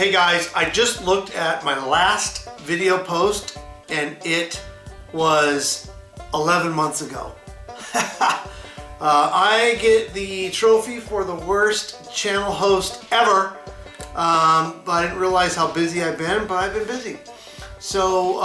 Hey guys, I just looked at my last video post and it was 11 months ago. I get the trophy for the worst channel host ever, but I didn't realize how busy I've been, but I've been busy. So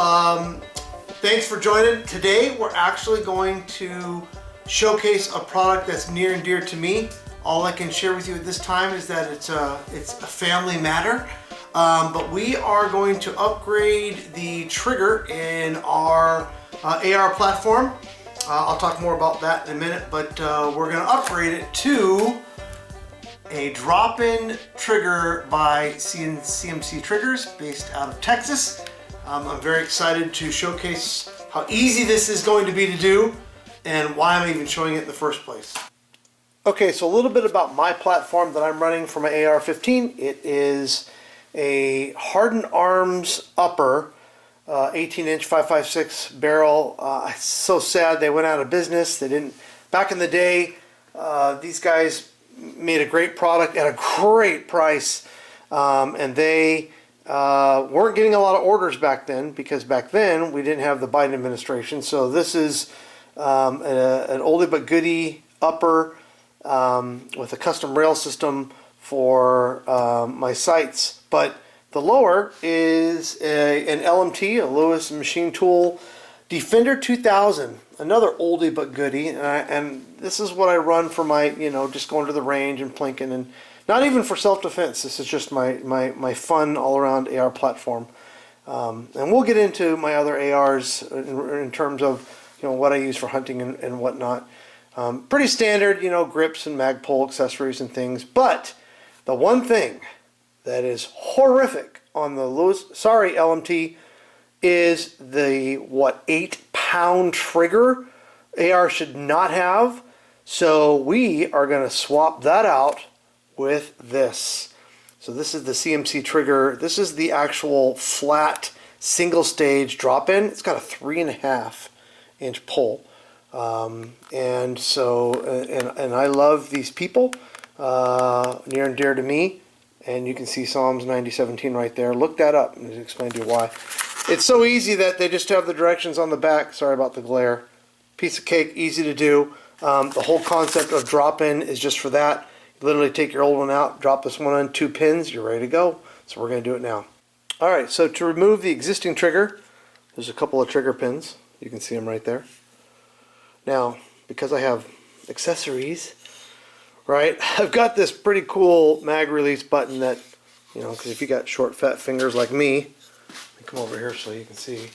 thanks for joining. Today we're actually going to showcase a product that's near and dear to me. All I can share with you at this time is that it's a family matter. But we are going to upgrade the trigger in our AR platform. I'll talk more about that in a minute, but we're going to upgrade it to a drop-in trigger by CMC Triggers based out of Texas. I'm very excited to showcase how easy this is going to be to do and why I'm even showing it in the first place. Okay, so a little bit about my platform that I'm running for my AR-15. It is a hardened arms upper, 18-inch 5.56 barrel. It's so sad they went out of business. They didn't. Back in the day, these guys made a great product at a great price, and they weren't getting a lot of orders back then because back then we didn't have the Biden administration. So this is an oldie but goodie upper with a custom rail system for my sights. But the lower is an LMT, a Lewis Machine Tool Defender 2000, another oldie but goodie. And this is what I run for my, just going to the range and plinking, and not even for self-defense. This is just my fun all-around AR platform. And we'll get into my other ARs in terms of what I use for hunting and whatnot. Pretty standard, grips and mag pull accessories and things. But the one thing that is horrific on the LMT is the 8-pound trigger. AR should not have. So we are going to swap that out with this. So this is the CMC trigger. This is the actual flat single stage drop-in. It's got a 3.5-inch pull. And I love these people, near and dear to me, and you can see Psalms 90:17 right there. Look that up and explain to you why. It's so easy that they just have the directions on the back. Sorry about the glare. Piece of cake, easy to do. The whole concept of drop-in is just for that. You literally take your old one out, drop this one on 2 pins, you're ready to go. So we're going to do it now. Alright, so to remove the existing trigger, there's a couple of trigger pins. You can see them right there. Now, because I have accessories, right, I've got this pretty cool mag release button that, because if you got short fat fingers like me, let me come over here so you can see.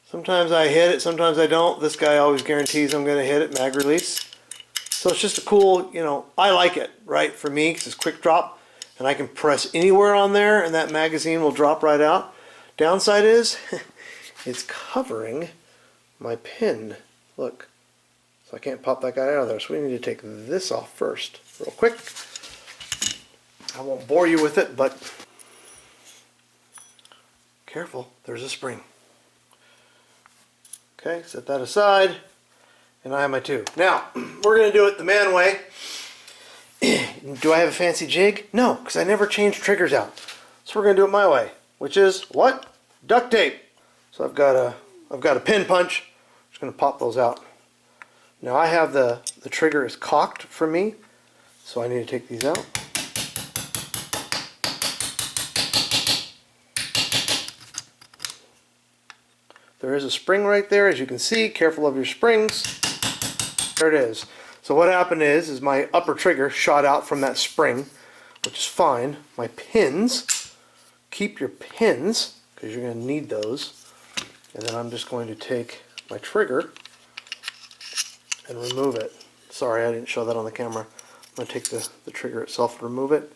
Sometimes I hit it, sometimes I don't. This guy always guarantees I'm going to hit it, mag release. So it's just a cool, I like it, right, for me, because it's quick drop, and I can press anywhere on there, and that magazine will drop right out. Downside is, it's covering my pin. Look. So I can't pop that guy out of there, so we need to take this off first, real quick. I won't bore you with it, but careful, there's a spring. Okay, set that aside, and I have my 2. Now, we're going to do it the man way. Do I have a fancy jig? No, because I never change triggers out. So we're going to do it my way, which is what? Duct tape. So I've got a pin punch. I'm just going to pop those out. Now I have the trigger is cocked for me, so I need to take these out. There is a spring right there, as you can see. Careful of your springs. There it is. So what happened is my upper trigger shot out from that spring, which is fine. My pins, keep your pins, because you're going to need those. And then I'm just going to take my trigger and remove it. Sorry, I didn't show that on the camera. I'm going to take the trigger itself and remove it.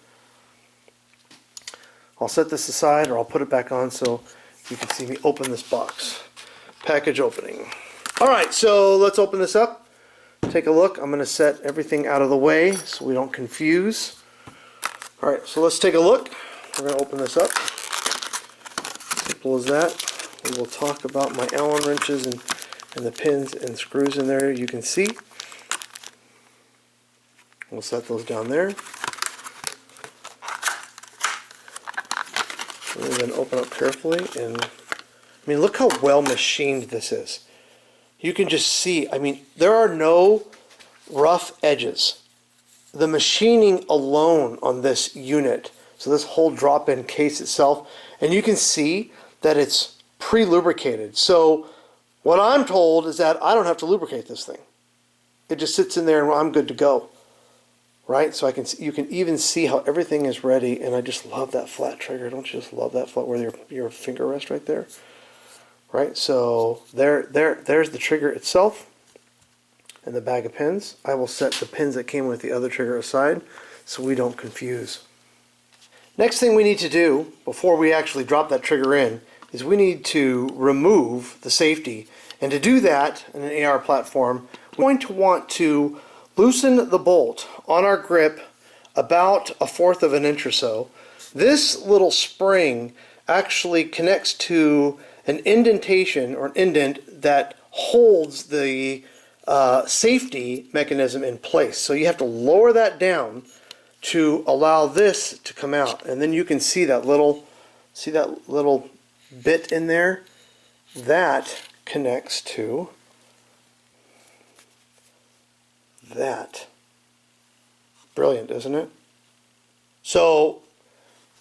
I'll set this aside, or I'll put it back on so you can see me open this box. Package opening. Alright, so let's open this up. Take a look. I'm going to set everything out of the way so we don't confuse. Alright, so let's take a look. We're going to open this up. Simple as that. We will talk about my Allen wrenches and the pins and screws in there, you can see. We'll set those down there. And then open up carefully, and I mean, look how well machined this is. You can just see, I mean, there are no rough edges. The machining alone on this unit, so this whole drop-in case itself, and you can see that it's pre-lubricated. So what I'm told is that I don't have to lubricate this thing. It just sits in there and I'm good to go. Right? So you can even see how everything is ready, and I just love that flat trigger. Don't you just love that flat where your finger rests right there? Right? So there's the trigger itself and the bag of pins. I will set the pins that came with the other trigger aside so we don't confuse. Next thing we need to do before we actually drop that trigger in is we need to remove the safety. And to do that in an AR platform, we're going to want to loosen the bolt on our grip about 1/4 of an inch or so. This little spring actually connects to an indentation or an indent that holds the safety mechanism in place. So you have to lower that down to allow this to come out. And then you can see that little bit in there? That connects to that. Brilliant, isn't it? So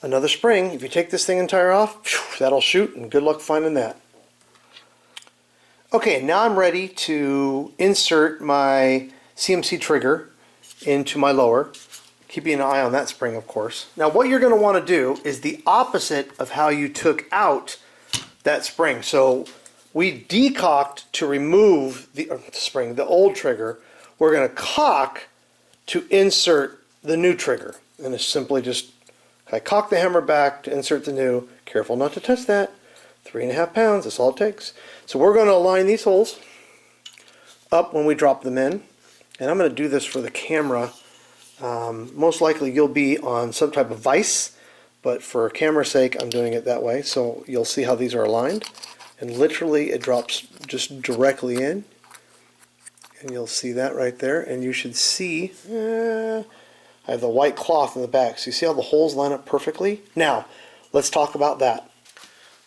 another spring, if you take this thing entire off, that'll shoot, and good luck finding that. Okay, now I'm ready to insert my CMC trigger into my lower, keeping an eye on that spring, of course. Now what you're going to want to do is the opposite of how you took out that spring. So we decocked to remove the spring, the old trigger. We're going to cock to insert the new trigger. And it's simply just, I cock the hammer back to insert the new. Careful not to touch that. 3.5 pounds, that's all it takes. So we're going to align these holes up when we drop them in. And I'm going to do this for the camera. Most likely you'll be on some type of vise, but for camera's sake I'm doing it that way. So you'll see how these are aligned. And literally it drops just directly in. And you'll see that right there. And you should see, I have the white cloth in the back. So you see how the holes line up perfectly? Now, let's talk about that.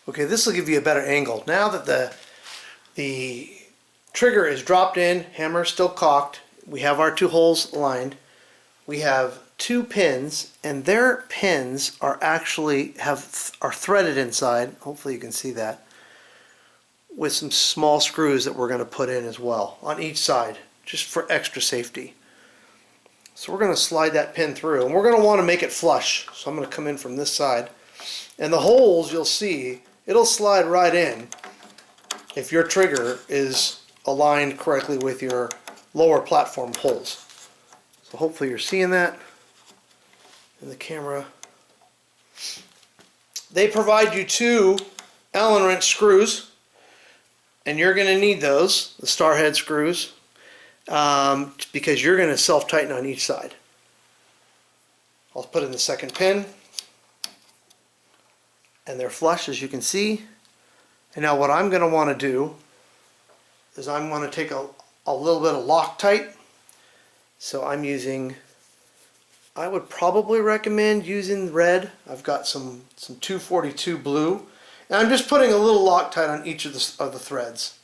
Okay, this will give you a better angle. Now that the trigger is dropped in, hammer still cocked, we have our 2 holes aligned. We have 2 pins, and their pins are actually are threaded inside. Hopefully you can see that, with some small screws that we're going to put in as well on each side, just for extra safety. So we're going to slide that pin through, and we're going to want to make it flush. So I'm going to come in from this side, and the holes, you'll see, it'll slide right in if your trigger is aligned correctly with your lower platform holes. So hopefully you're seeing that in the camera. They provide you 2 Allen wrench screws, and you're going to need those, the star head screws, because you're going to self-tighten on each side. I'll put in the second pin, and they're flush, as you can see. And now what I'm going to want to do is I'm going to take a little bit of Loctite. So I'm using, I would probably recommend using red. I've got some 242 blue. And I'm just putting a little Loctite on each of the threads.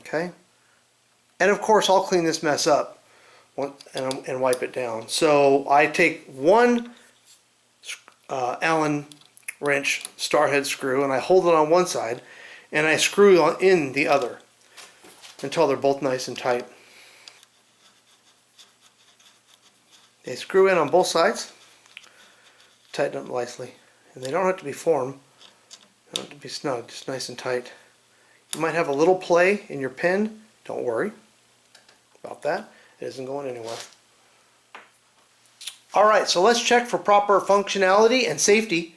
Okay. And of course I'll clean this mess up and wipe it down. So I take 1 Allen wrench star head screw, and I hold it on one side, and I screw in the other until they're both nice and tight. They screw in on both sides, tighten up nicely, and they don't have to be firm, they don't have to be snug, just nice and tight. You might have a little play in your pin, don't worry about that, it isn't going anywhere. Alright, so let's check for proper functionality and safety.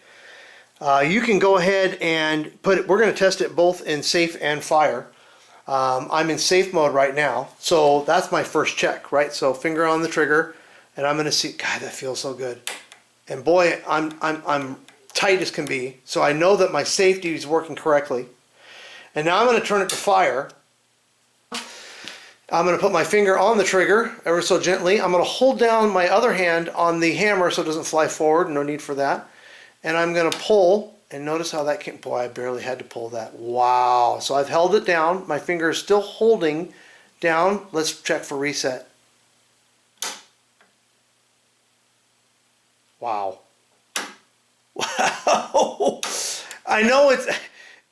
You can go ahead and we're going to test it both in safe and fire. I'm in safe mode right now, so that's my first check, right? So finger on the trigger, and I'm going to see, God, that feels so good. And boy, I'm tight as can be, so I know that my safety is working correctly. And now I'm going to turn it to fire. I'm going to put my finger on the trigger ever so gently. I'm going to hold down my other hand on the hammer so it doesn't fly forward. No need for that. And I'm going to pull, and notice how that came. Boy, I barely had to pull that. Wow. So I've held it down. My finger is still holding down. Let's check for reset. Wow. Wow. I know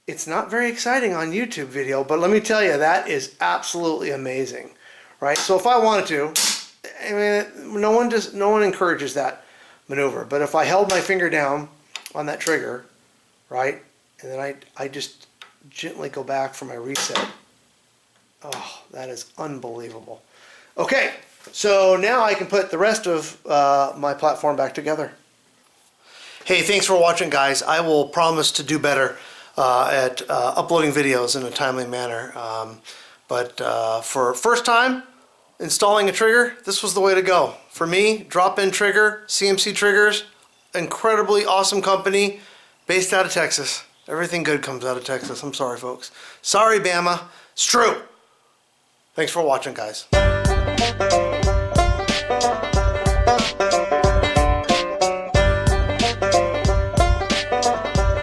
it's not very exciting on YouTube video, but let me tell you, that is absolutely amazing, right? So if I wanted to, I mean, no one encourages that maneuver, but if I held my finger down on that trigger, right, and then I just gently go back for my reset. Oh, that is unbelievable. Okay, so now I can put the rest of my platform back together. Hey, thanks for watching, guys. I will promise to do better at uploading videos in a timely manner. But for first time installing a trigger, this was the way to go. For me, drop-in trigger, CMC Triggers, incredibly awesome company based out of Texas. Everything good comes out of Texas. I'm sorry, folks. Sorry, Bama. It's true. Thanks for watching, guys.